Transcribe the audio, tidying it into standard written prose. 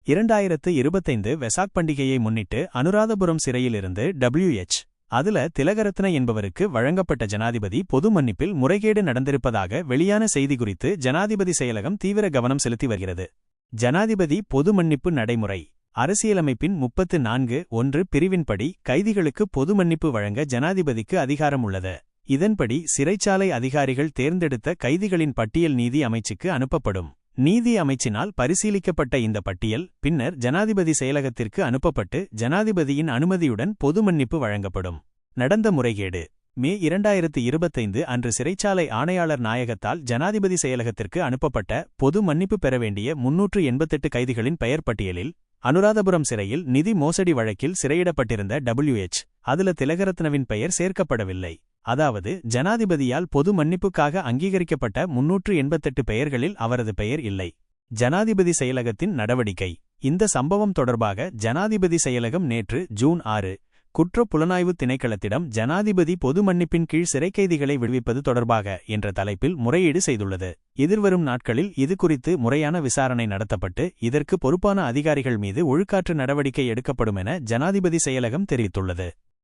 2025 வெசாக் பண்டிகையை முன்னிட்டு அனுராதபுரம் சிறையிலிருந்து WH அதுல திலகரத்ன என்பவருக்கு வழங்கப்பட்ட ஜனாதிபதி பொது மன்னிப்பில் முறைகேடு நடந்திருப்பதாக வெளியான செய்தி குறித்து ஜனாதிபதி செயலகம் தீவிர கவனம் செலுத்தி வருகிறது. ஜனாதிபதி பொது மன்னிப்பு நடைமுறை அரசியலமைப்பின் 34(1) பிரிவின்படி கைதிகளுக்கு பொது மன்னிப்பு வழங்க ஜனாதிபதிக்கு அதிகாரம் உள்ளது. இதன்படி சிறைச்சாலை அதிகாரிகள் தேர்ந்தெடுத்த கைதிகளின் பட்டியல் நீதி அமைச்சுக்கு அனுப்பப்படும். நீதி அமைச்சினால் பரிசீலிக்கப்பட்ட இந்த பட்டியல் பின்னர் ஜனாதிபதி செயலகத்திற்கு அனுப்பப்பட்டு ஜனாதிபதியின் அனுமதியுடன் பொது மன்னிப்பு வழங்கப்படும். நடந்த முறைகேடு மே 2025 அன்று சிறைச்சாலை ஆணையாளர் நாயகத்தால் ஜனாதிபதி செயலகத்திற்கு அனுப்பப்பட்ட பொது மன்னிப்பு பெற வேண்டிய 388 கைதிகளின் பெயர் பட்டியலில் அனுராதபுரம் சிறையில் நிதி மோசடி வழக்கில் சிறையிடப்பட்டிருந்த WH அதுல திலகரத்னவின் பெயர் சேர்க்கப்படவில்லை. அதாவது ஜனாதிபதியால் பொது மன்னிப்புக்காக அங்கீகரிக்கப்பட்ட 388 பெயர்களில் அவரது பெயர் இல்லை. ஜனாதிபதி செயலகத்தின் நடவடிக்கை இந்த சம்பவம் தொடர்பாக ஜனாதிபதி செயலகம் நேற்று ஜூன் 6 குற்றப் புலனாய்வு திணைக்களத்திடம் ஜனாதிபதி பொது மன்னிப்பின் கீழ் சிறைக்கைதிகளை விடுவிப்பது தொடர்பாக என்ற தலைப்பில் முறையீடு செய்துள்ளது. எதிர்வரும் நாட்களில் இது குறித்து முறையான விசாரணை நடத்தப்பட்டு இதற்கு பொறுப்பான அதிகாரிகள் மீது ஒழுக்காற்று நடவடிக்கை எடுக்கப்படும் என ஜனாதிபதி செயலகம் தெரிவித்துள்ளது.